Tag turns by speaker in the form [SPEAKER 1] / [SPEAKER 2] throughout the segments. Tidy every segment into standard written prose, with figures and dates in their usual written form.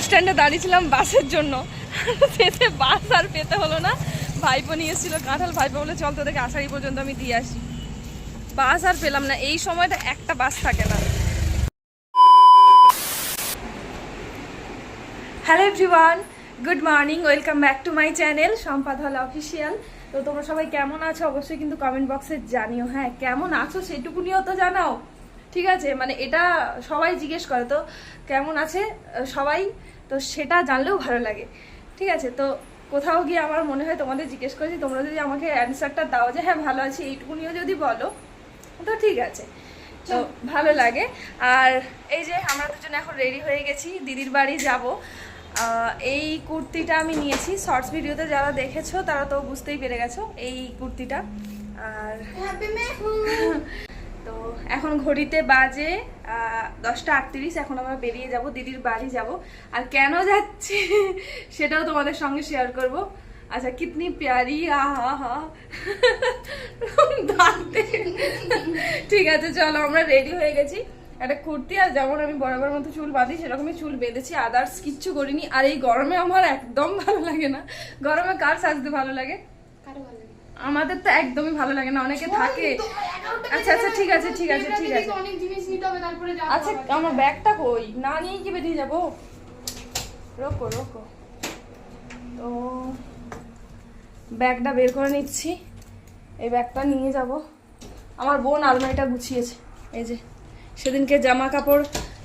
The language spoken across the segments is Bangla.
[SPEAKER 1] বাস স্ট্যান্ডে দাঁড়িয়েছিলাম বাসের জন্য, পেতে বাস আর পেতে হলো না। ভাইপো নিয়ে এসেছিল কাঁঠাল, ভাইপো বলে চল তোদেরকে আষাঢ়ি পর্যন্ত আমি দিয়ে আসি। বাস আর পেলাম না, এই সময়টা একটা বাস থাকে না। Hello everyone, good morning, welcome back to my channel সম্পাধল অফিসিয়াল। তো তোমরা সবাই কেমন আছো অবশ্যই কিন্তু কমেন্ট বক্সে জানিও। হ্যাঁ, কেমন আছো সেটুকুনিও তো জানাও, ঠিক আছে? মানে এটা সবাই জিজ্ঞেস করে, তো কেমন আছে সবাই, তো সেটা জানলেও ভালো লাগে, ঠিক আছে? তো কোথাও গিয়ে আমার মনে হয় তোমাদের জিজ্ঞেস করেছি, তোমরা যদি আমাকে অ্যান্সারটা দাও যে হ্যাঁ ভালো আছি, এইটুকুনিও যদি বলো তো ঠিক আছে, তো ভালো লাগে। আর এই যে আমরা দুজন এখন রেডি হয়ে গেছি, দিদির বাড়ি যাব। এই কুর্তিটা আমি নিয়েছি, শর্টস ভিডিওতে যারা দেখেছো তারা তো বুঝতেই পেরে গেছো এই কুর্তিটা। আর তো এখন ঘড়িতে বাজে 10:38, এখন আমরা বেরিয়ে যাব, দিদির বাড়ি যাব। আর কেন যাচ্ছি সেটাও তোমাদের সঙ্গে শেয়ার করব। আচ্ছা, কিতনি প্যারি, আহা হা ঠিক আছে, চলো আমরা রেডি হয়ে গেছি। একটা কুর্তি, আর যেমন আমি বরাবর মতো চুল বাঁধি সেরকমই চুল বেঁধেছি, আদার্স কিচ্ছু করিনি। আর এই গরমে আমার একদম ভালো লাগে না। গরমে কার সাজতে ভালো লাগে? আমাদের তো একদমই ভালো লাগে না, অনেকে থাকে। আচ্ছা আচ্ছা, ঠিক আছে ঠিক আছে ঠিক আছে। আচ্ছা, আমার ব্যাগটা কই? না নিয়ে কি বেরিয়ে যাবো? রোকো রোকো, তো ব্যাগটা বের করে নিচ্ছি। এই ব্যাগটা নিয়ে যাব। আমার বোন আলমারিটা গুছিয়েছে, এই যে সেদিনকে জামা কাপড়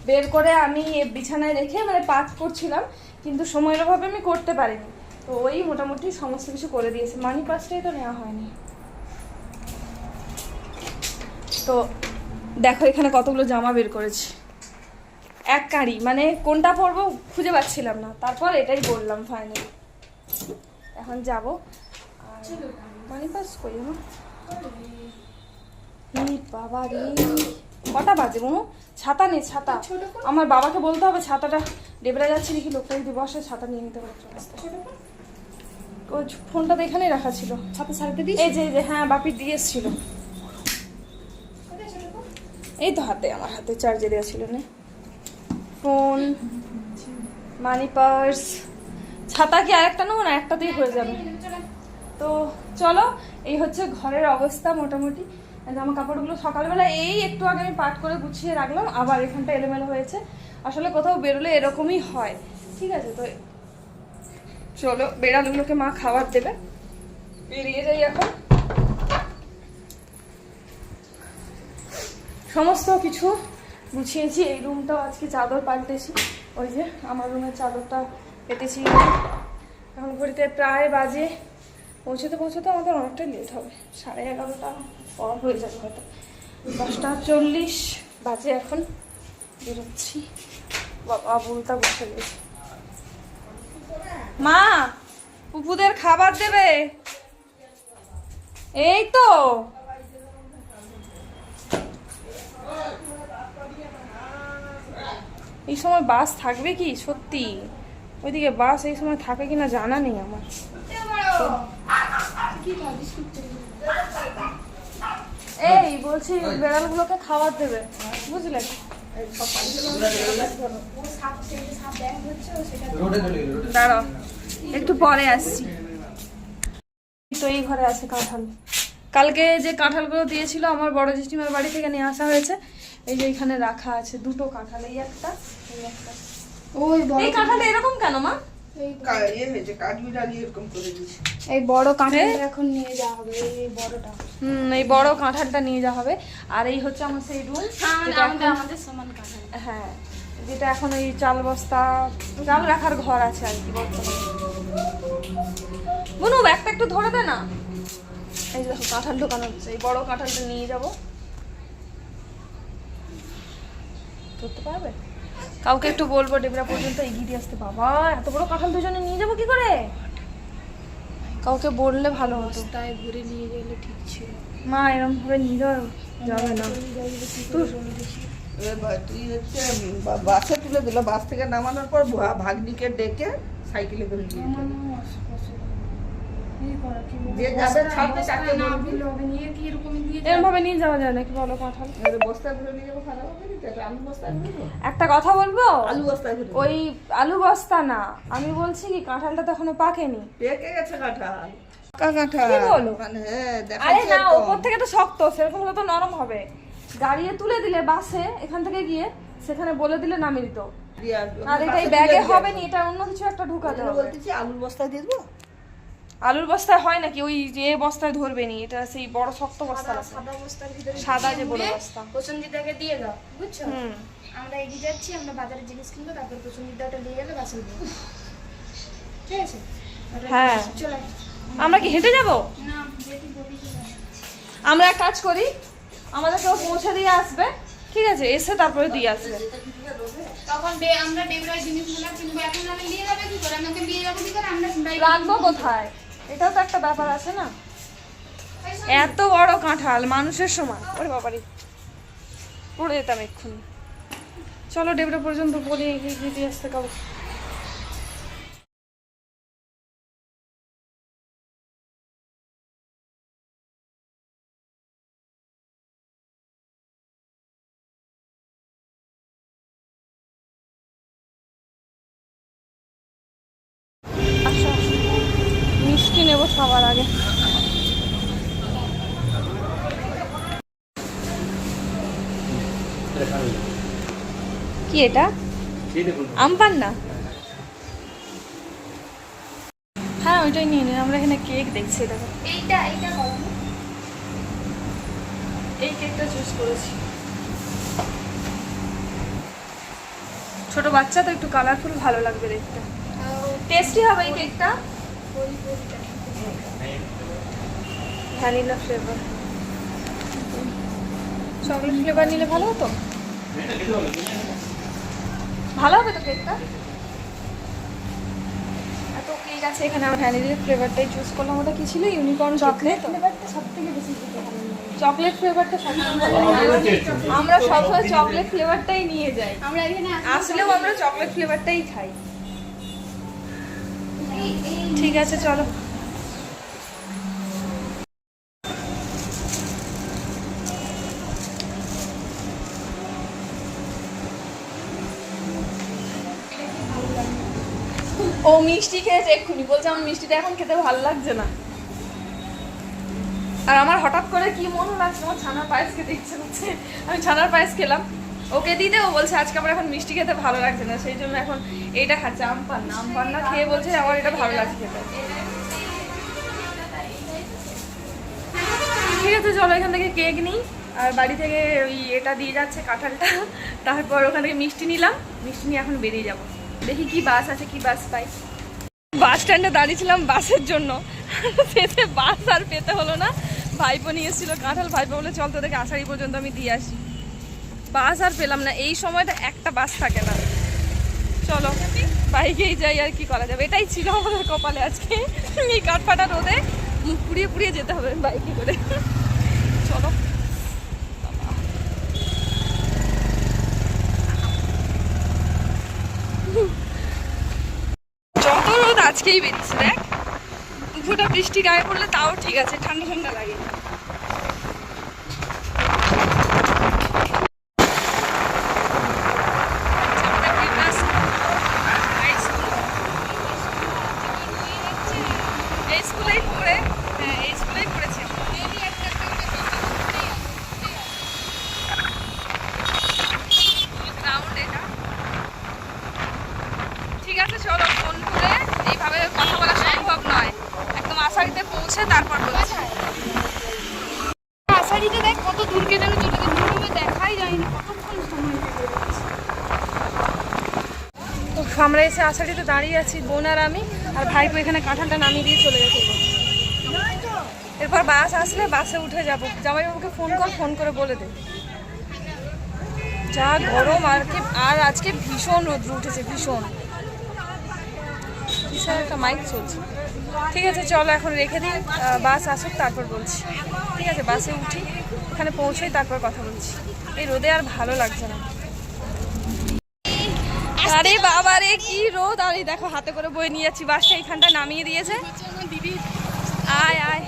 [SPEAKER 1] বের করে আমি বিছানায় রেখে মানে পাট করছিলাম, কিন্তু সময়ের অভাবে আমি করতে পারিনি, তো ওই মোটামুটি সমস্ত কিছু করে দিয়েছে। মানি পাসটাই তো নেওয়া হয়নি। তো দেখো এখানে কতগুলো জামা বের করেছি, এক কাঁড়ি, মানে কোনটা পরবো খুঁজে পাচ্ছিলাম না, তারপর এটাই বললাম ফাইনালি। এখন যাব। মানি পাস কই আমার? বাবা রে, কটা বাজে মনে? ছাতা নেই, ছাতা আমার বাবাকে বলতে হবে ছাতাটা ডেবরা যাচ্ছে দেখি, লোকটা যদি বসে ছাতা নিয়ে নিতে পারছে। ওই ফোনটা তো এখানেই রাখা ছিল, ছাতা ছাড়তে দিই। এই যে হ্যাঁ, বাপি দিয়ে এসেছিল। এই তো হাতে, আমার হাতে চার্জে দেওয়া ছিল না। ফোন, মানি পার্স, ছাতা কি আরেকটা নেবো না? একটাতেই হয়ে যাবে। তো চলো, এই হচ্ছে ঘরের অবস্থা মোটামুটি। জামা কাপড়গুলো সকালবেলা এই একটু আগে আমি পাট করে গুছিয়ে রাখলাম, আবার এখানটা এলোমেলো হয়েছে। আসলে কোথাও বেরোলে এরকমই হয়, ঠিক আছে? তো চলো, বেড়ালগুলোকে মা খাবার দেবে, বেরিয়ে যাই এখন। সমস্ত কিছু গুছিয়েছি, এই রুমটাও আজকে চাদর পাল্টেছি, ওই যে আমার রুমের চাদরটা পেতেছি। এখন ঘড়িতে প্রায় বাজে, পৌঁছতে আমাদের অনেকটাই লেট হবে, 11:30টা পর হয়ে যাবে হয়তো। 10:40 বাজে এখন, বেরোচ্ছি। বাবা বুলটা বসে গেছে। মা, পুপুদের খাবার দেবে। এই তো এই সময় বাস থাকবে কি সত্যি? ওইদিকে বাস এই সময় থাকে কিনা জানা নেই আমার। এই বলছি বেড়ালগুলোকে খাবার দেবে, বুঝলে? দাঁড়াও, একটু পরে আসছি। তো এই ঘরে আছে কাঁঠাল, কালকে যে কাঁঠালগুলো দিয়েছিল আমার বড় জেঠিমার বাড়ি থেকে নিয়ে আসা হয়েছে। এই যে এখানে রাখা আছে দুটো কাঁঠাল, এই একটা এই একটা। এই কাঁঠালটা এরকম কেন মা? এই বড় কাঁঠালটা এখন নিয়ে যাওয়া হবে, এই বড়টা। এই বড় কাঁঠালটা নিয়ে যাওয়া হবে। আর এই হচ্ছে আমার সেই রুম, আমাদের সমান কাঁঠাল। হ্যাঁ, যেটা এখন ওই চাল বস্তা, চাল রাখার ঘর আছে আর কি বর্তমানে। বুনু ব্যাগটা একটু ধরে দে না। এই দেখো কাঁঠাল ঢোকানো হচ্ছে, এই বড় কাঁঠালটা নিয়ে যাবো। ধরতে পারবে? কাউকে একটু বলবো ডেবরা পর্যন্ত এগিয়ে দিয়ে আসতে। বাবা এত বড় কাঁঠাল দুজনে নিয়ে যাবো কি করে? কাউকে বললে ভালো হতো, তাই ঘুরে নিয়ে গেলে ঠিক ছিল। মা এরকম ভাবে নিয়ে যাওয়া যাবে না।
[SPEAKER 2] তুই হচ্ছে বাসে তুলে দিল, বাস থেকে নামানোর পর ভাগ্নিকে ডেকে সাইকেলে করে নিয়ে যে যাবে ছাড়তে চারটে বলবি।
[SPEAKER 1] এরকম ভাবে নিয়ে যাওয়া যায় নাকি বলো কাঁঠাল?
[SPEAKER 2] এবারে বস্তায় ভরে নিয়ে যাবো, খারাপ হবে না তো? একটা আলু বস্তায় ভরবো?
[SPEAKER 1] একটা কথা বলবো,
[SPEAKER 2] আলু বস্তায় ভরে
[SPEAKER 1] ওই আলু বস্তা না, আমি বলছি কি কাঁঠালটা তো এখনো পাকেনি।
[SPEAKER 2] পেকে গেছে কাঁঠাল, পাকা কাঁঠাল।
[SPEAKER 1] কি বলো?
[SPEAKER 2] মানে
[SPEAKER 1] আরে
[SPEAKER 2] দেখাচ্ছি
[SPEAKER 1] না,
[SPEAKER 2] একদম।
[SPEAKER 1] উপর থেকে তো শক্ত, সেরকম হলে তো নরম হবে। গাড়িয়ে তুলে দিলে বাসে এখান থেকে গিয়ে সেখানে বলে দিলে নামিয়ে দিত।
[SPEAKER 2] দিয়ে আসবো।
[SPEAKER 1] আর এটা
[SPEAKER 2] বাসে
[SPEAKER 1] ব্যাগে
[SPEAKER 2] তুলে দিয়ে
[SPEAKER 1] হবে
[SPEAKER 2] আসবো।
[SPEAKER 1] না, এটা অন্য কিছু একটা ঢুকাতে
[SPEAKER 2] ওই জন্য
[SPEAKER 1] হবে।
[SPEAKER 2] বলতেছি আলুর বস্তায় দিয়ে দেবো।
[SPEAKER 1] আলুর বস্তায় হয় নাকি? ওই যে বস্তায় ধরবে নি, এটা সেই বড় শক্ত বস্তা আছে।
[SPEAKER 3] সাদা বস্তার ভিতরে
[SPEAKER 1] সাদা যে
[SPEAKER 3] দিয়ে
[SPEAKER 1] বড়
[SPEAKER 3] মুড়ে
[SPEAKER 1] বস্তা।
[SPEAKER 3] প্রসঞ্জিতাকে দিয়ে দাও, বুঝছো?
[SPEAKER 1] হুম।
[SPEAKER 3] আমরা এগিয়ে যাচ্ছি, আমরা বাজারে জিনিস কিনবো, তারপর প্রসঞ্জিতা ওটা নিয়ে গেলে বাসে উঠবো। ঠিক আছে? ওটা
[SPEAKER 1] হ্যাঁ।
[SPEAKER 3] চলে
[SPEAKER 1] আমরা কি হেঁটে যাব?
[SPEAKER 3] না, যেটি বলি তো যাই।
[SPEAKER 1] আমরা এক কাজ করি, আমাদের কেউ পৌঁছে দিয়ে আসবে, ঠিক আছে, এসে তারপরে দিয়ে আসবে।
[SPEAKER 3] তখন আমরা ডেবরায় জিনিসগুলো কিনবো, এখন আমি নিয়ে যাবে কি করে? আমাকে নিয়ে যাবো কি করে? আমরা
[SPEAKER 1] রাখবো কোথায়? এটাও তো একটা ব্যাপার আছে না। এত বড় কাঁঠাল মানুষের সময়, ওরে বাবারে, পড়ে যেতাম এক্ষুনি। চলো ডেবরা পর্যন্ত বলি এগিয়ে দিয়ে আসতে কাবো। আসো, আসো। মিষ্টি নেবো সবার আগে। কি এটা? আম পান্না? হ্যাঁ ওইটাই নিয়ে নিন। আমরা এখানে কেক দেখছি, দেখো
[SPEAKER 3] এইটা বলো।
[SPEAKER 1] এই কেকটা চুজ করেছি। ছোট বাচ্চা তো একটু কালারফুল ভালো লাগবে দেখতে, টেস্টি হবে এই কেকটা। ভ্যানিলা ফ্লেভার, চকলেট ফ্লেভার নিলে ভালো হতো। ভালো হবে তো কেকটা। এত কেক আছে এখানে, আমরা ভ্যানিলা ফ্লেভারটাই চুজ করলাম। ওটা কি ছিল? Unicorn chocolate.
[SPEAKER 3] ফ্লেভারটা সবথেকে বেশি খেতে ভালো লাগে।
[SPEAKER 1] চকলেট ফ্লেভারটা সবসময় ভালো লাগে। আমরা সবসময় চকলেট ফ্লেভারটাই নিয়ে যাই,
[SPEAKER 3] আমরা এখানে
[SPEAKER 1] আসলেও আমরা চকলেট ফ্লেভারটাই খাই।
[SPEAKER 3] এই
[SPEAKER 1] ঠিক আছে চলো। ও মিষ্টি খেয়েছে এক্ষুনি, বলছে আমার মিষ্টিটা এখন খেতে ভালো লাগছে না। আর আমার হঠাৎ করে কি মনে লাগছে, আমার ছানার পায়েস খেতে ইচ্ছে করছে। আমি ছানার পায়েস খেলাম, ওকে দিতে, ও বলছে আজকে আমার এখন মিষ্টি খেতে ভালো লাগছে না, সেই জন্য এখন এইটা খাচ্ছে। আম পান্না খেয়ে বলছে আমার এটা ভালো লাগছে খেতে। ঠিক আছে চলো, এখান থেকে কেক নিই, আর বাড়ি থেকে ওই এটা দিয়ে যাচ্ছে কাঁঠালটা, তারপর ওখান থেকে মিষ্টি নিলাম, মিষ্টি নিয়ে এখন বেরিয়ে যাব। দেখি কি বাস আছে, কি বাস পাই। বাস স্ট্যান্ডে দাঁড়িয়েছিলাম বাসের জন্য, শেষে বাস আর পেতে হলো না। ভাইপো নিয়ে এসেছিল কাঁঠাল, ভাইপো বলে চল তোদেরকে আষাঢ়ি পর্যন্ত আমি দিয়ে আসি। বাস আর পেলাম না, এই সময়টা একটা বাস থাকে না। চলো বাইকেই যাই, আর কি করা যাবে, এটাই ছিল আমাদের কপালে আজকে। এই কাঠফাটা রোদে মুখ পুড়িয়ে পুড়িয়ে যেতে হবে বাইকে করে। চলো। যত রোদ আজকেই বেরিয়েছে, দেখ দুপুরটা বৃষ্টি গায়ে পড়লে তাও ঠিক আছে, ঠান্ডা ঠান্ডা লাগে। এই স্কুলেই পড়ে, হ্যাঁ এই স্কুলেই পড়েছে। গ্রাউন্ড এটা। ঠিক আছে চলো, ফোন করে এইভাবে কথা বলা সম্ভব নয়, একদম আষাঢ়িতে পৌঁছে তারপর বলছি। আষাঢ়িতে দেখ কত দূরকে যেন চলে গেছে, দূরভাবে দেখাই যায়নি, কতক্ষণ সময় লেগে যাচ্ছে। তো আমরা এসে আষাঢ়িতে দাঁড়িয়ে আছি, বোন আর আমি, আর ভাইপো এখানে কাঁঠালটা নামিয়ে দিয়ে চলে গেছে। এরপর বাস আসলে বাসে উঠে যাবো। জামাইবাবুকে ফোন কর, ফোন করে বলে দে। যা গরম, আর আজকে ভীষণ রোদ্র উঠেছে, ভীষণ। কিসের একটা মাইক চলছে। ঠিক আছে চলো এখন রেখে দিই, বাস আসুক তারপর বলছি। ঠিক আছে বাসে উঠি, ওখানে পৌঁছেই তারপর কথা বলছি। এই রোদে আর ভালো লাগছে না। আরে বাবা রে কি রোদ! আর এই দেখো হাতে করে বয়ে নিয়ে যাচ্ছি, বাসটা এইখানটা নামিয়ে দিয়েছে। আয় আয়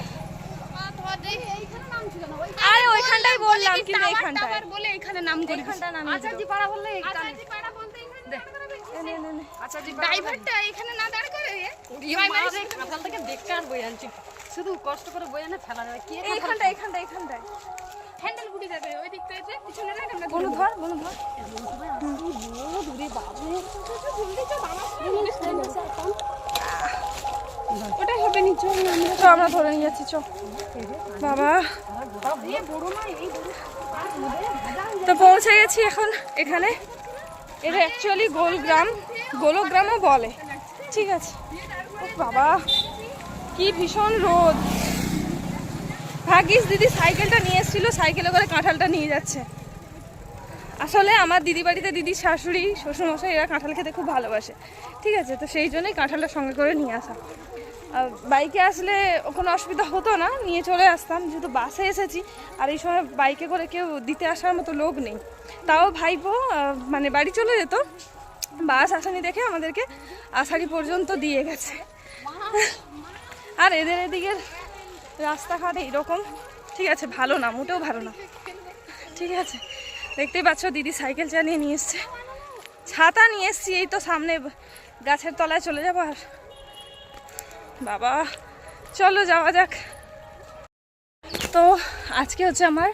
[SPEAKER 1] আরে ওইখানটাই বললাম কিন্তু এইখানটায়
[SPEAKER 3] বলে এখানে নাম করে
[SPEAKER 1] এইখানটা নাম
[SPEAKER 3] আচার্য পাড়া বললে আচার্য পাড়া বলতে আচার্য ড্রাইভারটা এখানে না দাঁড় করে
[SPEAKER 4] কাঁঠাল থেকে দেখতে আর বই আনছি শুধু কষ্ট করে বই আনে ফেলা যাবে কি
[SPEAKER 1] এইখানটায় এইখানটায় এইখানটায়
[SPEAKER 3] হ্যান্ডেল গুটি যাবে ওই দিকটা এসে পিছনে রাখ আমরা
[SPEAKER 1] বনু ধর বনু ধর
[SPEAKER 3] ওটাই হবে নিচে
[SPEAKER 1] চ আমরা ধরে নিয়ে যাচ্ছি চ বাবা তো পৌঁছে গেছি এখন এখানে এটা অ্যাকচুয়ালি গোলগ্রামও বলে ঠিক আছে ও বাবা কি ভীষণ রোদ ভাগ্যিস দিদি সাইকেলটা নিয়ে এসেছিল সাইকেলে করে কাঁঠালটা নিয়ে যাচ্ছে আসলে আমার দিদি বাড়িতে দিদির শাশুড়ি শ্বশুরমশাই এরা কাঁঠাল খেতে খুব ভালোবাসে ঠিক আছে তো সেই জন্যই কাঁঠালটা সঙ্গে করে নিয়ে আসা বাইকে আসলে কোনো অসুবিধা হতো না নিয়ে চলে আসতাম যেহেতু বাসে এসেছি আর এই সময় বাইকে করে কেউ দিতে আসার মতো লোক নেই তাও ভাইপো মানে বাড়ি চলে যেত বাস আসানি দেখে আমাদেরকে আষাঢ়ি পর্যন্ত দিয়ে গেছে আর এদের এদিকের রাস্তাঘাট এইরকম ঠিক আছে ভালো না মোটেও ভালো না ঠিক আছে দেখতেই পাচ্ছ দিদি সাইকেল চালিয়ে নিয়ে এসছে ছাতা নিয়ে এসছি এই তো সামনে গাছের তলায় চলে যাবো আর বাবা চলো যাওয়া যাক তো আজকে হচ্ছে আমার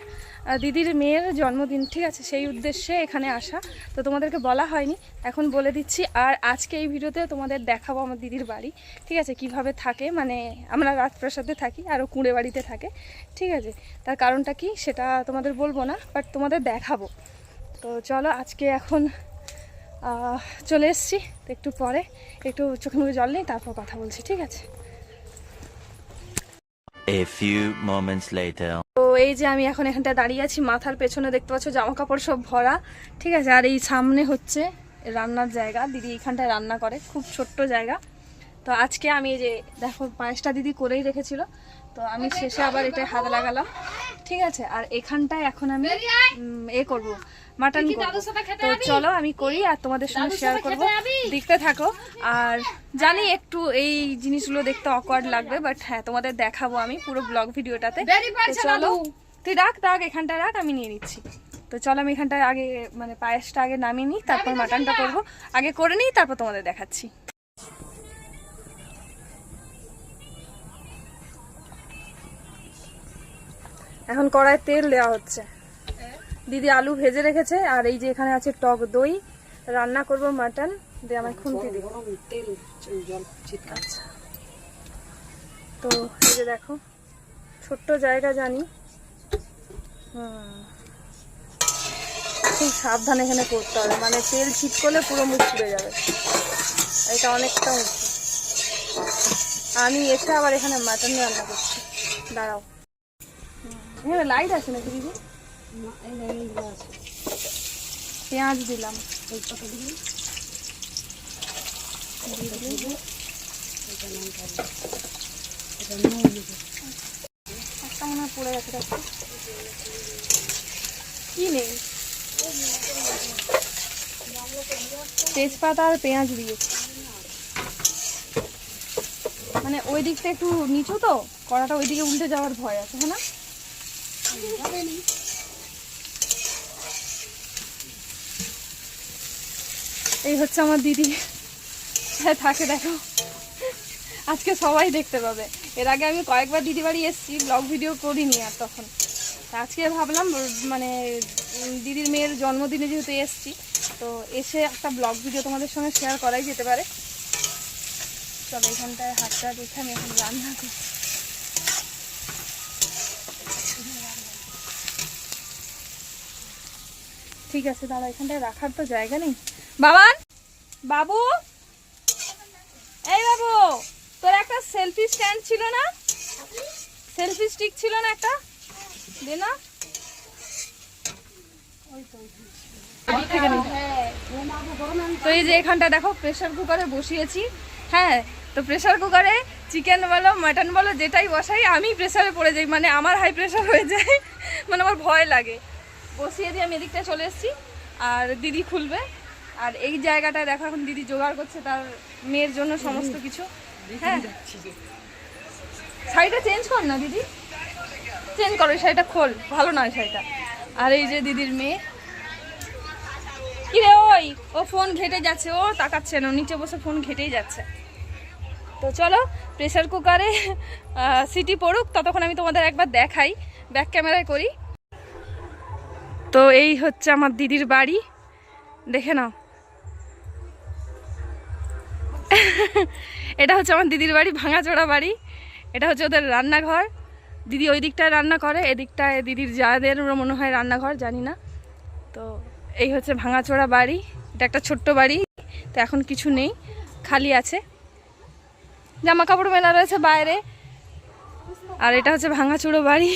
[SPEAKER 1] দিদির মেয়ের জন্মদিন ঠিক আছে সেই উদ্দেশ্যে এখানে আসা তো তোমাদেরকে বলা হয়নি এখন বলে দিচ্ছি আর আজকে এই ভিডিওতে তোমাদের দেখাবো আমার দিদির বাড়ি ঠিক আছে কিভাবে থাকে মানে আমরা রাজপ্রাসাদে থাকি আরও কুঁড়ে বাড়িতে থাকে ঠিক আছে তার কারণটা কি সেটা তোমাদের বলবো না বাট তোমাদের দেখাবো তো চলো আজকে এখন চলে এসছি তো একটু পরে একটু চোখে মুখে জল নেই তারপর কথা বলছি ঠিক আছে
[SPEAKER 5] A few moments later.
[SPEAKER 1] তো এই যে আমি এখন এখানটায় দাঁড়িয়ে আছি মাথার পেছনে দেখতে পাচ্ছ জামা কাপড় সব ভরা ঠিক আছে আর এই সামনে হচ্ছে রান্নার জায়গা দিদি এখানটায় রান্না করে খুব ছোট্ট জায়গা তো আজকে আমি এই যে দেখো পায়েসটা দিদি করেই রেখেছিল তো আমি শেষে আবার এটা হাত লাগালাম ঠিক আছে আর এখানটায় এখন আমি করব মাটন করব তো চলো আমি করি আর তোমাদের সঙ্গে শেয়ার করব দেখতে থাকো আর জানি একটু এই জিনিসগুলো দেখতে অকওয়ার্ড লাগবে বাট হ্যাঁ তোমাদের দেখাবো আমি পুরো ব্লগ ভিডিওটাতে চলো তুই রাখ এখানটা রাখ আমি নিয়ে নিচ্ছি তো চলো আমি এখানটায় আগে মানে পায়েসটা আগে নামিয়ে নিই তারপর মাটনটা করব আগে করে নিই তারপর তোমাদের দেখাচ্ছি এখন কড়াই তেল দেওয়া হচ্ছে দিদি আলু ভেজে রেখেছে আর এই যে এখানে আছে টক দই রান্না করব মাটন দিয়ে আমার খুন্তি দিব আচ্ছা তো এই যে দেখো ছোট্ট জায়গা জানি খুব সাবধানে এখানে করতে হবে মানে তেল ছিট করলে পুরো মুখ পুড়ে যাবে এটা অনেকটা উঁচু আমি এসে আবার এখানে মাটন রান্না করছি দাঁড়াও এখানে লাইট আছে নাকি দিদি পেঁয়াজ দিলাম একটা মনে হয় পড়ে গেছে কি নেই তেজপাতা আর পেঁয়াজ দিয়েছি মানে ওই দিকটা একটু নিচু তো কড়াটা ওইদিকে উল্টে যাওয়ার ভয় আছে হ্যাঁ না এই হচ্ছে আমার দিদি থাকে দেখো আজকে সবাই দেখতে পাবে এর আগে আমি কয়েকবার দিদি বাড়ি এসেছি ব্লগ ভিডিও করিনি আর তখন আজকে ভাবলাম মানে দিদির মেয়ের জন্মদিনে যেহেতু এসেছি তো এসে একটা ব্লগ ভিডিও তোমাদের সঙ্গে শেয়ার করাই যেতে পারে চলো এখানটায় হাতটা রেখে আমি এখন রান্না করছি ঠিক আছে দাদা এখানটায় রাখার তো জায়গা নেই বাবান বাবু এই বাবু তোর একটা সেলফি স্ট্যান্ড ছিল না সেলফি স্টিক ছিল না একটা দে না তো এই যে এখানটা দেখো প্রেসার কুকারে বসিয়েছি হ্যাঁ তো প্রেসার কুকারে চিকেন বলো মাটন বলো যেটাই বসাই আমি প্রেসারে পড়ে যাই মানে আমার হাই প্রেসার হয়ে যায় মানে আমার ভয় লাগে বসিয়ে দিয়ে আমি এদিকটা চলে এসেছি আর দিদি খুলবে আর এই জায়গাটায় দেখো এখন দিদি জোগাড় করছে তার মেয়ের জন্য সমস্ত কিছু হ্যাঁ শাড়িটা চেঞ্জ কর না দিদি, চেঞ্জ করো, শাড়িটা খোল, ভালো নয় শাড়িটা। আর এই যে দিদির মেয়ে, কি রে ওই, ও ফোন ঘেটে যাচ্ছে, ও তাকাচ্ছে না, নিচে বসে ফোন ঘেটেই যাচ্ছে। তো চলো প্রেসার কুকারে সিটি পড়ুক, ততক্ষণ আমি তোমাদের একবার দেখাই, ব্যাক ক্যামেরায় করি। তো এই হচ্ছে আমার দিদির বাড়ি, দেখে নাও। এটা হচ্ছে আমার দিদির বাড়ি, ভাঙাচোরা বাড়ি। এটা হচ্ছে ওদের রান্নাঘর। দিদি ওই দিকটায় রান্না করে, এদিকটায় দিদির যাদের মনে হয় রান্নাঘর, জানি না। তো এই হচ্ছে ভাঙাচোরা বাড়ি। এটা একটা ছোট্ট বাড়ি, তো এখন কিছু নেই, খালি আছে, জামা কাপড় মেলা রয়েছে বাইরে। আর এটা হচ্ছে ভাঙাচোরা বাড়ি।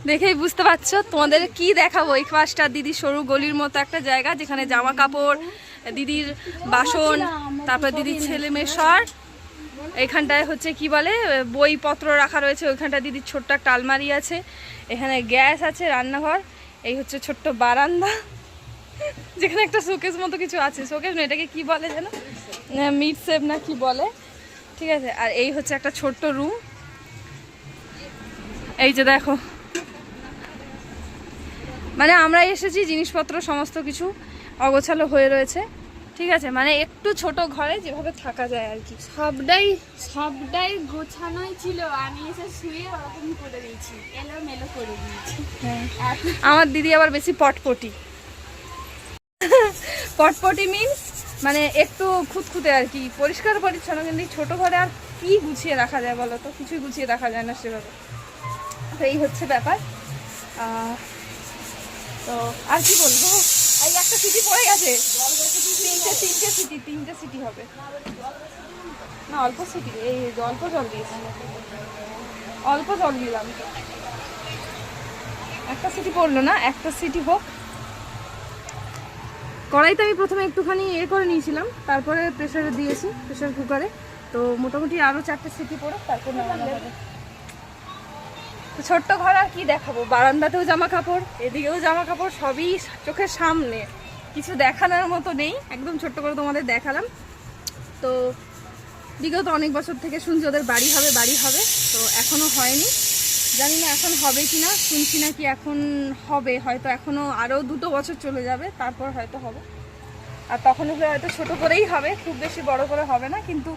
[SPEAKER 1] দেখেই বুঝতে পারছো। তোমাদের কি দেখাবো, এই পাশটা দিদির সরু গলির মতো একটা জায়গা, যেখানে জামা কাপড়, দিদির বাসন, তারপর দিদির ছেলে মেয়ে সর। এখানটায় হচ্ছে কি বলে বইপত্র রাখা রয়েছে, ওইখানটা দিদির ছোট্ট একটা আলমারি আছে, এখানে গ্যাস আছে, রান্নাঘর। এই হচ্ছে ছোট্ট বারান্দা, যেখানে একটা শোকেস মতো কিছু আছে, শোকেস না, এটাকে কি বলে যেন, মিড সেভ না কি বলে, ঠিক আছে। আর এই হচ্ছে একটা ছোট্ট রুম। এই যে দেখো, মানে আমরা এসেছি, জিনিসপত্র সমস্ত কিছু অগোছালো হয়ে রয়েছে, ঠিক আছে, মানে একটু ছোট ঘরে যেভাবে থাকা যায় আর কি।
[SPEAKER 3] সবটাই গোছানোই ছিল, আমি এসে শুয়ে ওরকম করে দিয়েছি, এলোমেলো করে দিয়েছি।
[SPEAKER 1] আমার দিদি আবার বেশি পটপটি। পটপটি মিনস মানে একটু খুঁতখুঁতে আর কি, পরিষ্কার পরিচ্ছন্ন, কিন্তু ছোট ঘরে আর কি গুছিয়ে রাখা যায় বলো তো, কিছুই গুছিয়ে রাখা যায় না সেভাবে। তো এই হচ্ছে ব্যাপার। তো আর কি বলবো, এই একটা সিটি পড়ে গেছে, তিনটে সিটি হবে না, অল্প সিটি, এই অল্প জল দিয়েছি, অল্প জল দিলাম, তো একটা সিটি পড়লো না, একটা সিটি হোক। কড়াইতে আমি প্রথমে একটুখানি করে নিয়েছিলাম, তারপরে প্রেসারে দিয়েছি, প্রেসার কুকারে। তো মোটামুটি আরও 4টে সিটি পড়ুক, তারপর নামানো হবে। তো ছোট্ট ঘর আর কি দেখাবো, বারান্দাতেও জামা কাপড়, এদিকেও জামা কাপড়, সবই চোখের সামনে, কিছু দেখানোর মতো নেই, একদম ছোট্ট করে তোমাদের দেখালাম। তো বিগত অনেক বছর থেকে শুনছি ওদের বাড়ি হবে বাড়ি হবে, তো এখনও হয়নি, জানি না এখন হবে কি না, শুনছি না কি এখন হবে, হয়তো এখনও আরও 2 বছর চলে যাবে, তারপর হয়তো হবে। আর তখন হয়তো ছোটো করেই হবে, খুব বেশি বড় করে হবে না, কিন্তু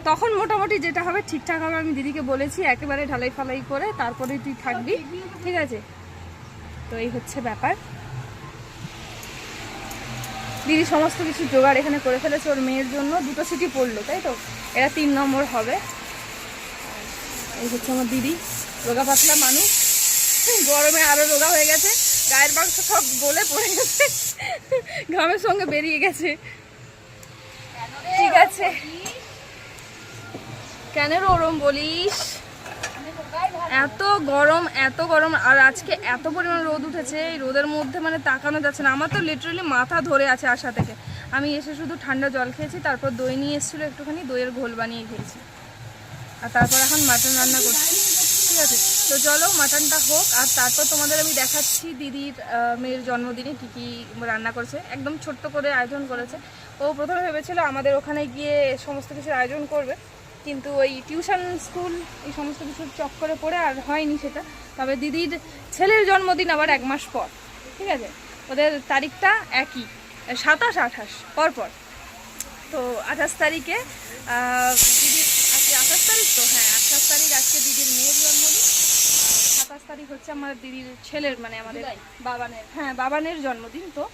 [SPEAKER 1] তখন মোটামুটি যেটা হবে ঠিকঠাক হবে। আমি দিদিকে বলেছি একেবারে ঢালাই ফালাই করে তারপরেই তুই থাকবি, ঠিক আছে। তো এই হচ্ছে ব্যাপার। দিদি সমস্ত কিছু জোগাড় এখানে করে ফেলেছে, ওর মেয়ের জন্য 2টো সিটি পড়লো, তাই তো, এটা 3 নম্বর হবে। এই হচ্ছে আমার দিদি, রোগা পাতলা মানুষ, গরমে আরো রোগা হয়ে গেছে, গায়ের মাংস সব গলে পড়ে গেছে, ঘামের সঙ্গে বেরিয়ে গেছে, ঠিক আছে। কেন ওরম বলিস, এত গরম এত গরম, আর আজকে এত পরিমাণ রোদ উঠেছে, এই রোদের মধ্যে মানে তাকানো যাচ্ছে না, আমার তো লিটারালি মাথা ধরে আছে আসা থেকে। আমি এসে শুধু ঠান্ডা জল খেয়েছি, তারপর দই নিয়ে এসেছিলো একটুখানি, দইয়ের ঘোল বানিয়ে খেয়েছি, আর তারপর এখন মাটন রান্না করছি, ঠিক আছে। তো চলো মাটনটা হোক, আর তারপর তোমাদের আমি দেখাচ্ছি দিদির মেয়ের জন্মদিনে কী কী রান্না করেছে, একদম ছোট্ট করে আয়োজন করেছে। ও প্রথমে ভেবেছিল আমাদের ওখানে গিয়ে সমস্ত কিছুর আয়োজন করবে, কিন্তু ওই টিউশন স্কুল এই সমস্ত কিছুর চক্করে পড়ে আর হয়নি সেটা। তবে দিদির ছেলের জন্মদিন আবার 1 মাস পর, ঠিক আছে, ওদের তারিখটা একই, 27-28 পরপর। তো 28 তারিখে দিদির আজকে 28 তারিখ, তো হ্যাঁ 28 তারিখ আজকে দিদির মেয়ের জন্মদিন, 27 তারিখ হচ্ছে আমার দিদির ছেলের মানে আমাদের বাবানের, হ্যাঁ বাবানের জন্মদিন। তো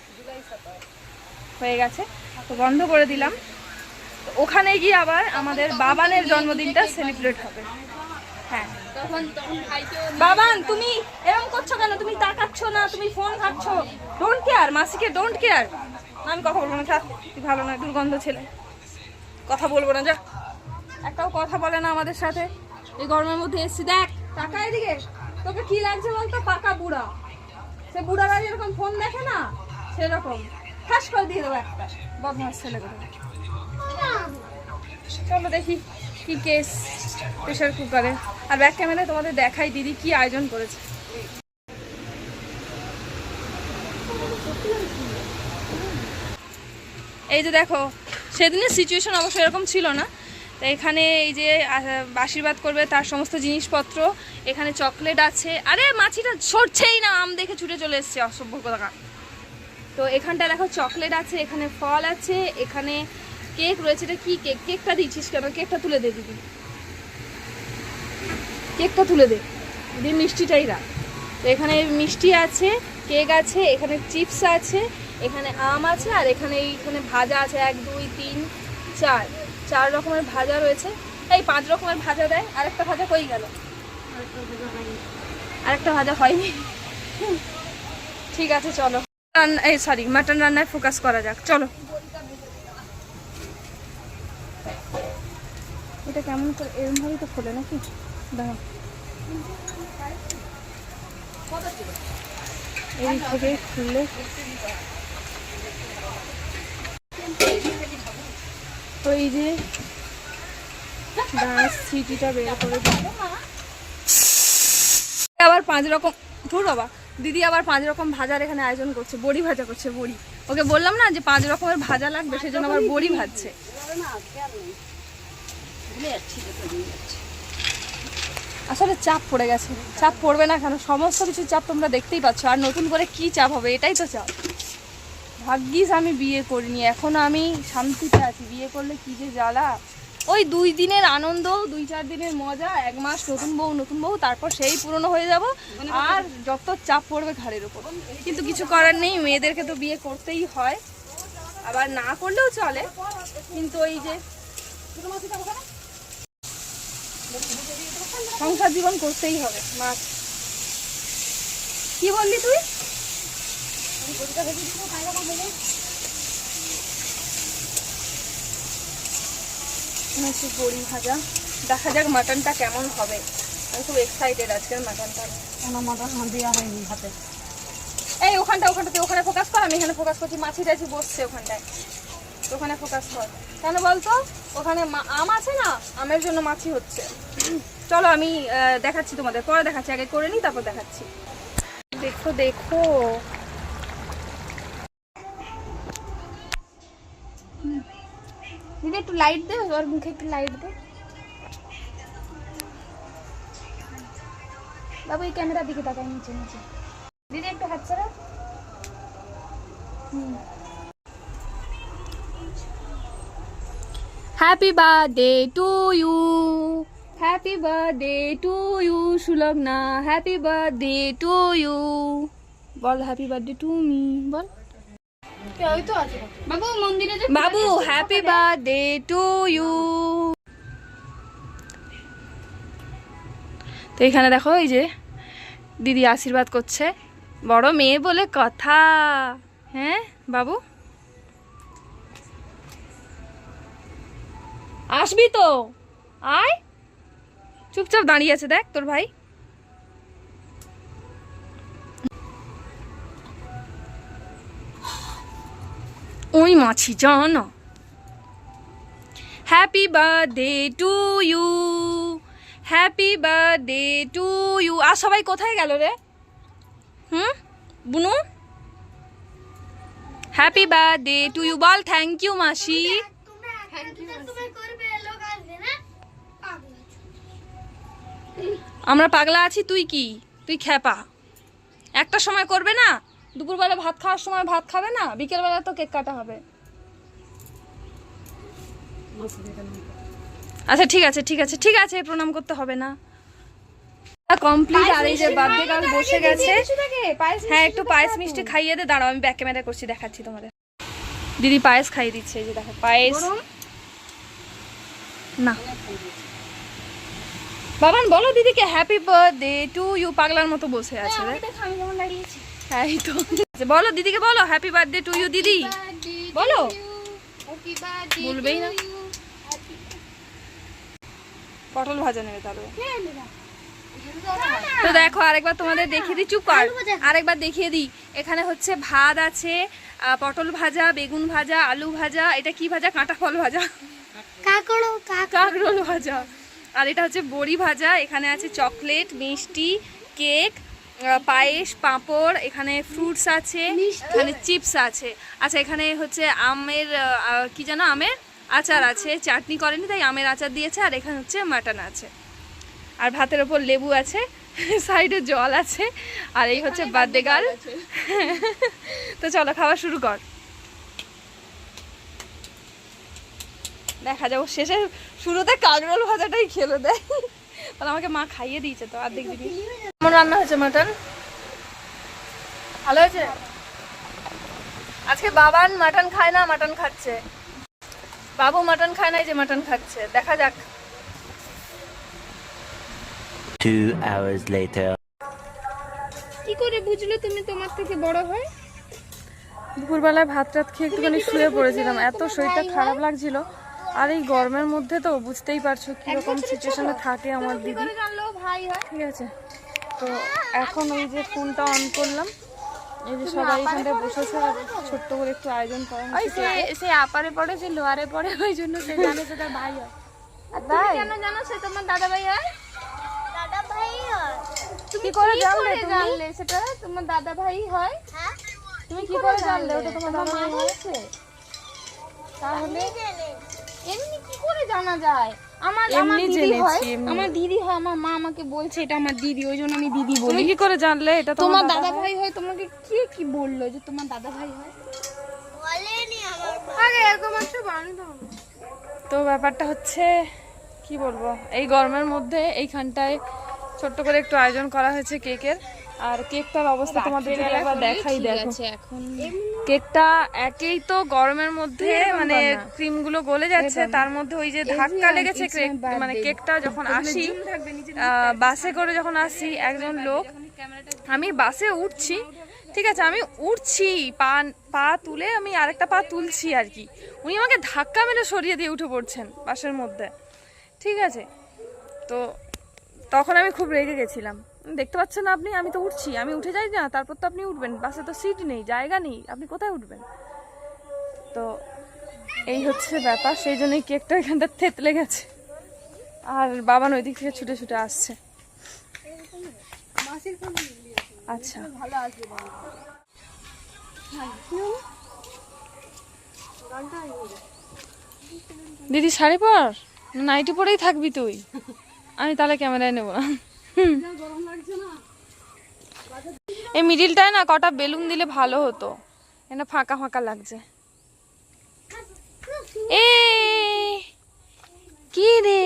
[SPEAKER 1] হয়ে গেছে, তো বন্ধ করে দিলাম। তো ওখানে গিয়ে আবার আমাদের বাবানের জন্মদিনটা সেলিব্রেট হবে। হ্যাঁ বাবান, তুমি এরকম করছো কেন, তুমি তাকাচ্ছ না, তুমি ফোন ঘাটছো, ডোন্ট কেয়ার, মাসিকে ডোন্ট কেয়ার। আমি কথা বলবো না, থাক, তুই ভালো নয়, দুর্গন্ধ ছেলে, কথা বলবো না, যা। একটাও কথা বলে না আমাদের সাথে, এই গরমের মধ্যে এসছি। দেখ টাকা এদিকে, তোকে কি লাগছে বলতো, পাকা বুড়া, সে বুড়ারা যেরকম ফোন দেখে না সেরকম ঠাস করে দিয়ে দেবো একটা, বদমাস ছেলে করে। চলো দেখি কি কেস প্রেশার কুকারে, আর ব্যাক ক্যামেরায় তোমাদের দেখাই দিদি কি আয়োজন করেছে। এই যে দেখো, সেদিনের সিচুয়েশন অবশ্য এরকম ছিল না, তো এখানে এই যে আশীর্বাদ করবে তার সমস্ত জিনিসপত্র, এখানে চকলেট আছে। আরে মাছিটা সরছেই না, আম দেখে ছুটে চলে এসছে অসভ্য কথা। তো এখানটা দেখো চকলেট আছে, এখানে ফল আছে, এখানে কেক রয়েছে। এটা কি কেক? কেকটা দিচ্ছিস কেন? কেকটা তুলে দে দিদি, কেকটা তুলে দে দিদি, মিষ্টিটাই রাখ। তো এখানে মিষ্টি আছে, কেক আছে, এখানে চিপস আছে, এখানে আম আছে, আর এইখানে ভাজা আছে 1 2 3 4 4 রকমের ভাজা রয়েছে। এই 5 রকমের ভাজা দেয়। আরেকটা ভাজা কই গেল? আরেকটা ভাজা হয়নি। ঠিক আছে চলো, এই সরি মাটন রান্নায় ফোকাস করা যাক, চলো। এটা কেমন করে এরমভাবেই তো খোলে নাকি? দাঁড়াও, এই থেকে খুললে ওই যে সিটিটা বের করে দিল। আবার 5 রকম, ধুর বাবা, দিদি আবার 5 রকম ভাজার এখানে আয়োজন করছে। বড়ি ভাজা করছে, বড়ি। ওকে বললাম না যে 5 রকমের ভাজা লাগবে, সেই জন্য আবার বড়ি ভাজছে। আসলে চাপ পড়ে গেছে। চাপ পড়বে না কেন? সমস্ত কিছু চাপ তোমরা দেখতেই পাচ্ছ। আর নতুন করে কি চাপ হবে? এটাই তো চাপ। ভাগ্যিস আমি বিয়ে করিনি, এখন আমি শান্তিতে আছি। বিয়ে করলে কি যে জ্বালা। ওই 2 দিনের আনন্দ, 2-4 দিনের মজা, 1 মাস নতুন বউ, তারপর সেই পুরনো হয়ে যাব, আর যত চাপ পড়বে ঘাড়ের উপর। কিন্তু কিছু করার নেই, মেয়েদেরকে তো বিয়ে করতেই হয়। আবার না করলেও চলে, কিন্তু ওই যে সংসার জীবন করতেই হবে। মাছ কি বললি তুই? বড়ি ভাজা, দেখা যাক মাটনটা কেমন হবে। আমি খুব এক্সাইটেড আজকের মাটনটা।
[SPEAKER 2] মাটন দেওয়া হয়নি হাতে।
[SPEAKER 1] এই ওখানটা তুই ওখানে ফোকাস কর, আমি এখানে ফোকাস করছি। মাছি টাছি বসছে ওখানটায়, ওখানে ফোকাস কর। কেন বলতো? ওখানে আম আছে না, আমের জন্য মাছি হচ্ছে। চলো আমি দেখাচ্ছি তোমাদের, পরে দেখাচ্ছি। আগে করে নিই, তারপর দেখাচ্ছি। দেখো দেখো, দিদি একটু লাইট দে, ওর মুখে একটু লাইট দে। বাবু এই ক্যামেরার দিকে তাকাই, নিচে নিচে। দিদি একটু হাত ছাড়া। Happy birthday to you, happy birthday to you Sulagna, happy birthday to you. বল হ্যাপি বার্থডে টু মি, বল।
[SPEAKER 3] বাবু মন্দিরে যে
[SPEAKER 1] বাবু হ্যাপি বার্থডে টু ইউ। তো এখানে দেখো, এই যে দিদি আশীর্বাদ করছে, বড় মেয়ে বলে কথা। হ্যাঁ বাবু, আসবি তো, আয়। চুপচাপ দাঁড়িয়ে আছে, দেখ তোর ভাই। ওই মাছি জানো। Happy birthday to you, happy birthday to you. আর সবাই কোথায় গেল রে? Bunu, happy birthday to you বল। থ্যাংক ইউ মাসি। আমরা পাগলা আছি, তুই কি? তুই খ্যাপা। একটা সময় করবে না? দুপুরবেলা ভাত খাওয়ার সময় ভাত খাবে না? বিকেলবেলা তো কেক কাটা হবে। আচ্ছা ঠিক আছে ঠিক আছে ঠিক আছে, প্রণাম করতে হবে না। কমপ্লিট। আর এই যে বার্থডে গার্ল বসে গেছে। হ্যাঁ একটু পায়েস মিষ্টি খাইয়ে দে। দাঁড়াও আমি ব্যাক ক্যামেরা করছি, দেখাচ্ছি তোমাদের। দিদি পায়েস খাইয়ে দিচ্ছে, এই যে দেখো পায়েস। না বাবান বলো দিদিকে হ্যাপি বার্থডে টু ইউ। পাগলার মতো বসে আছে রে।
[SPEAKER 3] আমি যেমন দাঁড়িয়েছি।
[SPEAKER 1] হ্যাঁ এই তো, বলো দিদিকে, বলো হ্যাপি বার্থডে টু ইউ দিদি, বলো। বলবেই না। পটল ভাজা নেবে তাহলে। তো দেখো আরেকবার তোমাদের দেখিয়ে দিই, চুপ কর, আরেকবার দেখিয়ে দিই। এখানে হচ্ছে ভাত আছে, পটল ভাজা, বেগুন ভাজা, আলু ভাজা, এটা কি ভাজা? কাঁটা ফল ভাজা, কাঁকরোল ভাজা। আর এটা হচ্ছে বড়ি ভাজা। এখানে আছে চকলেট, মিষ্টি, কেক, পায়েস, পাঁপড়, এখানে ফ্রুটস আছে, এখানে চিপস আছে। আচ্ছা এখানে হচ্ছে আমের কি জানো, আমের আচার আছে, চাটনি করেনি তাই আমের আচার দিয়েছে, আর এখানে হচ্ছে মাটন আছে, আর ভাতের ওপর লেবু আছে, সাইডে জল আছে, আর এই হচ্ছে বার্থডে গার্ল। তো চলো খাওয়া শুরু কর, দেখা যাবো শেষে শুরুতে কাঁকরোল ভাজাটাই খেলো দেয়। তাহলে আমাকে মা খাইয়ে দিয়েছে তো, আর দেখবি কেমন রান্না হয়েছে মাটন, ভালো হয়েছে। আজকে বাবান মাটন খায় না, মাটন খাচ্ছে, বাবু মাটন খায় না, এই যে মাটন খাচ্ছে, দেখা যাক।
[SPEAKER 5] 2 hours later.
[SPEAKER 3] কি করে বুঝলে তুমি তোমার থেকে বড় হয়?
[SPEAKER 1] দুপুরবেলায় ভাত টাত খেয়ে একটুখানি শুয়ে পড়েছিলাম, এত শরীরটা খারাপ লাগছিল, আর এই গরমের মধ্যে তো বুঝতেই পারছো কিরকম সিচুয়েশনে থাকে আমার দিদি,
[SPEAKER 3] জানলো ভাই হয়।
[SPEAKER 1] ঠিক আছে। তো এখন ওই যে ফোনটা অন করলাম, এই যে সবাই এখানটায় বসেছে, আর ছোট্ট করে একটু আয়োজন করা হয়েছে।
[SPEAKER 3] সে আপারে পড়ে, সে লোয়ারে পড়ে, ওই জন্য সে জানে সে তার ভাই হয়। আর তুমি কেন জানো সে তোমার দাদা ভাই হয়? দাদা ভাই হয়। তুমি কি করে জানলে সেটা তোমার দাদা ভাই হয়? তুমি কি করে জানলে ওটা তোমার দাদা ভাই হয়েছে? তাহলে এমনি কি করে জানা যায়? আমার দিদি হয়, আমার দিদি হয়, আমার মা আমাকে বলছে এটা আমার দিদি, ওই জন্য আমি দিদি বলি।
[SPEAKER 1] তুমি কি করে জানলে এটা
[SPEAKER 3] তোমার দাদা ভাই হয়? তোমাকে কে কি বললো যে তোমার দাদা ভাই হয়? বলেনি আমার আগে এরকম একটা বানাতে হবে।
[SPEAKER 1] তো ব্যাপারটা হচ্ছে কি বলবো, এই গরমের মধ্যে এইখানটায় ছোট্ট করে একটু আয়োজন করা হয়েছে কেকের, আর কেকটার অবস্থা তোমাদের একবার দেখাই, দেখো
[SPEAKER 3] এখন
[SPEAKER 1] কেকটা একেই তো গরমের মধ্যে মানে ক্রিম গুলো গলে যাচ্ছে, তার মধ্যে ওই যে ধাক্কা লেগেছে মানে কেকটা যখন আসি বাসে করে যখন আসি একজন লোক, আমি বাসে উঠছি, ঠিক আছে, আমি উঠছি পা তুলে আমি আরেকটা পা তুলছি আর কি, উনি আমাকে ধাক্কা মেরে সরিয়ে দিয়ে উঠে পড়ছেন বাসের মধ্যে, ঠিক আছে। তো তখন আমি খুব রেগে গেছিলাম, দেখতে পাচ্ছেন না আপনি, আমি তো উঠছি, আমি উঠে যাই না, তারপর তো আপনি উঠবেন, বাসে তো সিট নেই, জায়গা নেই, আপনি কোথায় উঠবেন? তো এই হচ্ছে ব্যাপার, সেই জন্যই কেকটা এখানটা থেতলে গেছে, আর বাবা ওই দিক থেকে ছুটে ছুটে আসছে। আচ্ছা দিদি শাড়ি পর, নাইটি পরেই থাকবি তুই, আমি তাহলে ক্যামেরায় নেবো না। এই মিডিলটায় না কটা বেলুন দিলে ভালো হতো, এটা ফাঁকা ফাঁকা লাগছে। এ কি রে,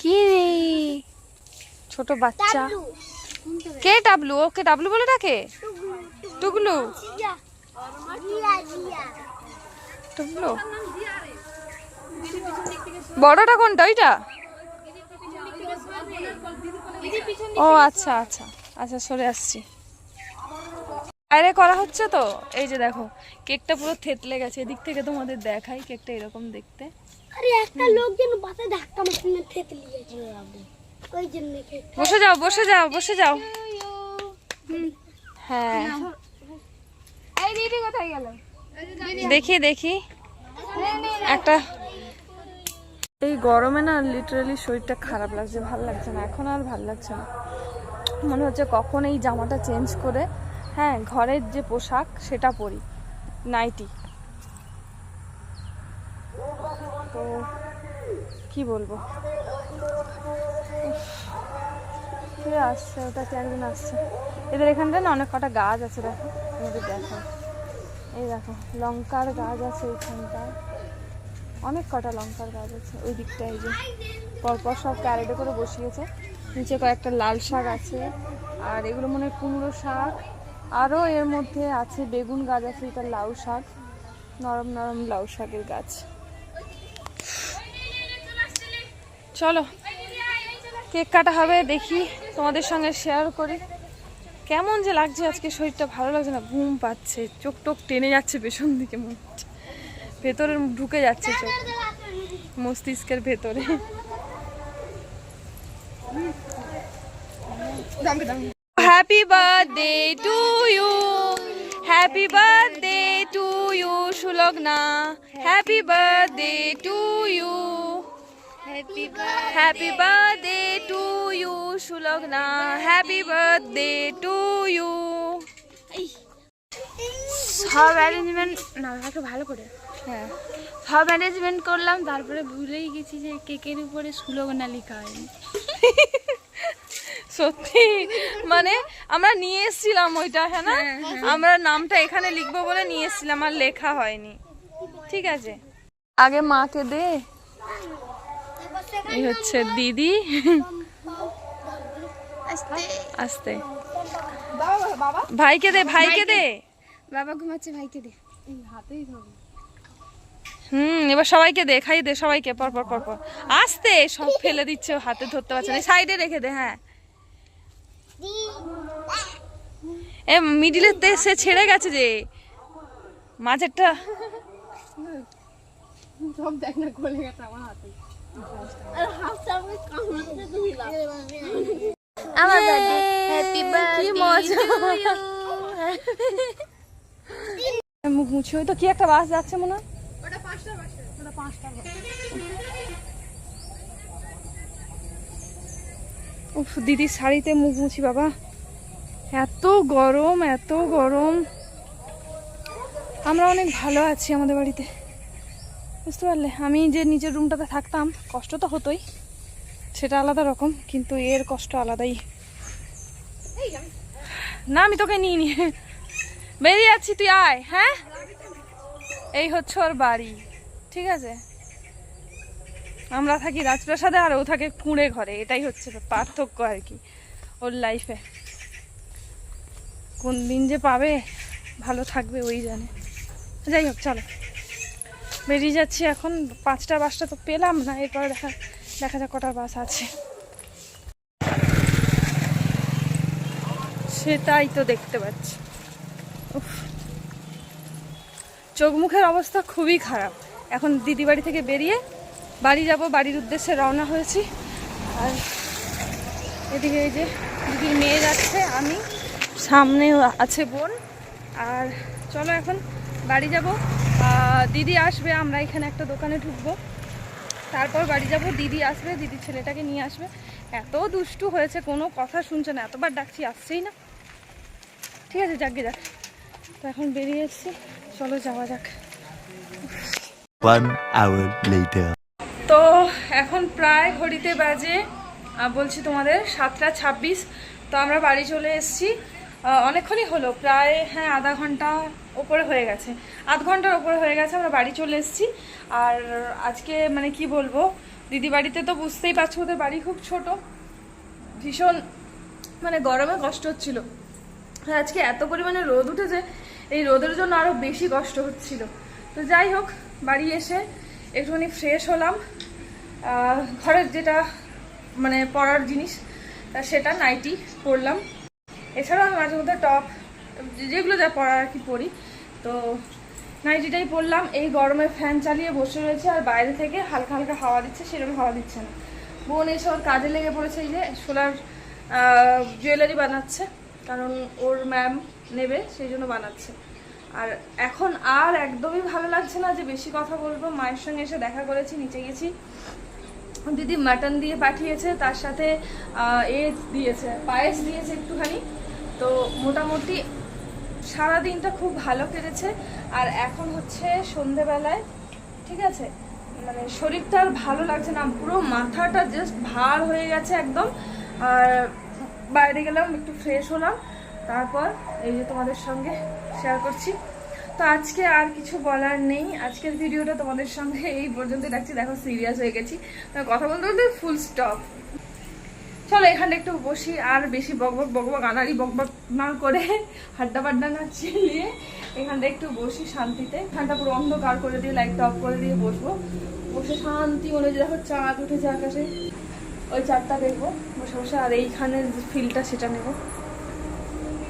[SPEAKER 1] কি রে, ছোট বাচ্চা, কে ডাবলু, ওকে ডাবলু বলে ডাকে, টুগলু, টুগলু, বড়টা কোনটা, ওইটা? ও আচ্ছা আচ্ছা আচ্ছা, সরে আসছি, বাইরে করা হচ্ছে তো। এই যে দেখো কেকটা পুরো থেতলে গেছে, এদিক থেকে তোমাদের দেখাই, কেকটা এরকম দেখতে।
[SPEAKER 2] আরে একটা লোক যেন বাসে ধাক্কা মেরে থেতলি গেছে, ওই জন্য
[SPEAKER 1] বসে যাও, বসে যাও, বসে যাও। হ্যাঁ
[SPEAKER 3] এই দিদি কোথায় গেল?
[SPEAKER 1] দেখি দেখি একটা, এই গরমে না লিটারালি শরীরটা খারাপ লাগছে, ভাল লাগছে না, এখন আর ভাল লাগছে না, মনে হচ্ছে কখন এই জামাটা চেঞ্জ করে, হ্যাঁ ঘরের যে পোশাক সেটা পরি, নাইটি। তো কি বলবো, কে আসছে, ওটা কে একজন আসছে, এদের এখানটায় না অনেক কটা গাছ আছে, দেখো আমাদের দেখো, এই দেখো লঙ্কার গাছ আছে এইখানটায়, অনেক কটা লঙ্কার গাছ আছে ওই দিকটায়, এই যে পরপর সব ক্যারেটে করে বসিয়েছে, নিচে কয়েকটা লাল শাক আছে, আর এগুলো মনে হয় কুমড়ো শাক, আরও এর মধ্যে আছে বেগুন গাছ আছে, এটা লাউ শাক, নরম নরম লাউ শাকের গাছ। চলো কেক কাটা হবে, দেখি তোমাদের সঙ্গে শেয়ার করি, কেমন যে লাগছে আজকে, শরীরটা ভালো লাগছে না, ঘুম পাচ্ছে, চোখ টোক টেনে যাচ্ছে পেছন দিকে, মনে হচ্ছে ভেতরে ঢুকে যাচ্ছে চোখ, মস্তিষ্কের ভেতরে। Happy birthday to you, happy birthday to you Sulagna, happy birthday to you, happy birthday to you Sulagna, happy birthday to you. সব অ্যারেঞ্জমেন্ট না, ভালো করে হ্যাঁ
[SPEAKER 3] সব অ্যারেঞ্জমেন্ট করলাম, তারপরে ভুলেই গেছি যে কেকের উপরে স্লোগানা লেখা হয়নি।
[SPEAKER 1] সত্যি মানে আমরা নিয়ে এসেছিলাম ওইটা, হ্যাঁ না, আমরা নামটা এখানে লিখবো বলে নিয়ে এসেছিলাম, আর লেখা হয়নি। ঠিক আছে, আগে মাকে দে। এই হচ্ছে দিদি। আস্তে ভাইকে দে, ভাইকে দে।
[SPEAKER 3] বাবা ঘুমাচ্ছে, ভাইকে দে।
[SPEAKER 1] এবার সবাইকে দে, খাই দে সবাইকে, পর পর পর পর। আস্তে, সব ফেলে দিচ্ছে, হাতে ধরতে পারছে না, সাইডে রেখে দে। হ্যাঁ এ মিডিলের তে সে ছেড়ে গেছে যে মাঝেরটা।
[SPEAKER 4] সব দেখ না, গলে গেছে আমার হাতে।
[SPEAKER 3] আমার বার্থডে, হ্যাপি বার্থডে।
[SPEAKER 1] কি মজা। মুখ মুছে, ওই তো কি একটা বাস যাচ্ছে মনে হয়। উফ, দিদির শাড়িতে মুখ মুছি বাবা, এত গরম এত গরম। আমরা অনেক ভালো আছি আমাদের বাড়িতে, বুঝতে পারলে। আমি যে নিজের রুমটাতে থাকতাম, কষ্ট তো হতোই, সেটা আলাদা রকম, কিন্তু এর কষ্ট আলাদাই। না আমি তোকে নিয়ে নিয়ে বেরিয়ে যাচ্ছি, তুই আয়। হ্যাঁ এই হচ্ছে ওর বাড়ি, ঠিক আছে। আমরা থাকি রাজপ্রাসাদে আর ও থাকে কুঁড়ে ঘরে, এটাই হচ্ছে পার্থক্য আর কি ওর লাইফে। কোন দিন যে পাবে ভালো থাকবে ওই জানে। যাই হোক, চলো বেরিয়ে যাচ্ছি এখন। 5টা বাসটা তো পেলাম না, এরপরে দেখা যাক কটার বাস আছে। সেটাই তো দেখতে পাচ্ছি। উফ, চোখ মুখের অবস্থা খুবই খারাপ। এখন দিদি বাড়ি থেকে বেরিয়ে বাড়ি যাব, বাড়ির উদ্দেশ্যে রওনা হয়েছি। আর এদিকে এই যে দিদির মেয়ে যাচ্ছে, আমি সামনে আছে বোন। আর চলো এখন বাড়ি যাব। দিদি আসবে, আমরা এখানে একটা দোকানে ঢুকবো, তারপর বাড়ি যাব। দিদি আসবে, দিদির ছেলেটাকে নিয়ে আসবে। এত দুষ্টু হয়েছে, কোনো কথা শুনছে না, এতবার ডাকছি আসছেই না। ঠিক আছে, যাক গে যাক। তো এখন বেরিয়ে এসেছি, চলো যাওয়া যাক।
[SPEAKER 5] 1 hour later.
[SPEAKER 1] তো এখন প্রায় ঘড়িতে বাজে বলছি তোমাদের 7টা 26। তো আমরা বাড়ি চলে এসেছি, অনেকক্ষণই হলো, প্রায় হ্যাঁ আধা ঘন্টা ওপরে হয়ে গেছে, আধ ঘন্টার ওপরে হয়ে গেছে আমরা বাড়ি চলে এসেছি। আর আজকে মানে কি বলবো, দিদি বাড়িতে তো বুঝতেই পারছো ওদের বাড়ি খুব ছোট, ভীষণ মানে গরমে কষ্ট হচ্ছিল। আজকে এত পরিমাণে রোদ উঠেছে, এই রোদের জন্য আরও বেশি কষ্ট হচ্ছিল। তো যাই হোক, বাড়ি এসে একটুখানি ফ্রেশ হলাম, ঘরের যেটা মানে পরার জিনিস সেটা নাইটি পরলাম। এছাড়াও আমি মাঝে মধ্যে টপ যেগুলো যা পরার আর কি পরি, তো নাইটিটাই পরলাম। এই গরমে ফ্যান চালিয়ে বসে রয়েছে, আর বাইরে থেকে হালকা হালকা হাওয়া দিচ্ছে, সেরকম হাওয়া দিচ্ছে না। বোন এসে ওর কাজে লেগে পড়েছে, এই যে সোলার জুয়েলারি বানাচ্ছে, কারণ ওর ম্যাম নেবে সেই জন্য বানাচ্ছে। আর এখন আর একদমই ভালো লাগছে না যে বেশি কথা বলবো। মায়ের সঙ্গে এসে দেখা করেছি, নিচে গেছি, দিদি মাটন দিয়ে পাঠিয়েছে, তার সাথে দিয়েছে পায়েস দিয়েছে একটুখানি। তো মোটামুটি সারাদিনটা খুব ভালো কেটেছে। আর এখন হচ্ছে সন্ধেবেলায়, ঠিক আছে, মানে শরীরটা আর ভালো লাগছে না, পুরো মাথাটা জাস্ট ভার হয়ে গেছে একদম। আর বাইরে গেলাম, একটু ফ্রেশ হলাম, তারপর এই যে তোমাদের সঙ্গে শেয়ার করছি। তো আজকে আর কিছু বলার নেই, আজকের ভিডিওটা তোমাদের সঙ্গে এই পর্যন্তই রাখছি। দেখো সিরিয়াস হয়ে গেছি, কথা বলতে বলতে ফুল স্টপ। চলো এখানে একটু বসি, আর বেশি বকবক বকবক আনারি বকবক না করে, হাড্ডা বাড্ডা না চিলিয়ে এখানটা একটু বসি শান্তিতে। এখানটা পুরো অন্ধকার করে দিয়ে লাইটটা অফ করে দিয়ে বসবো, বসে শান্তি মনে যে দেখো চাঁদ উঠেছে আকাশে, ওই চাঁদটা দেখবো বসে বসে। আর এইখানের যে ফিলটা সেটা নেবো।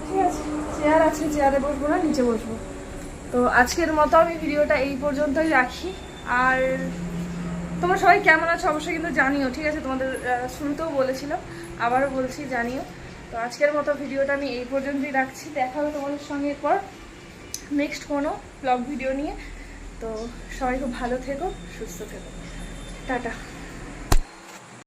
[SPEAKER 1] ঠিক আছে, চেয়ার আছে, চেয়ারে বসবো না, নিচে বসবো। তো আজকের মতো আমি ভিডিওটা এই পর্যন্তই রাখি। আর তোমরা সবাই কেমন আছো অবশ্যই কিন্তু জানিও, ঠিক আছে। তোমাদের শুরুতেও বলেছিলাম, আবারও বলছি, জানিও। তো আজকের মতো ভিডিওটা আমি এই পর্যন্তই রাখছি। দেখা হবে তোমাদের সঙ্গে এরপর নেক্সট কোনো ব্লগ ভিডিও নিয়ে। তো সবাই খুব ভালো থেকো, সুস্থ থেকো, টাটা।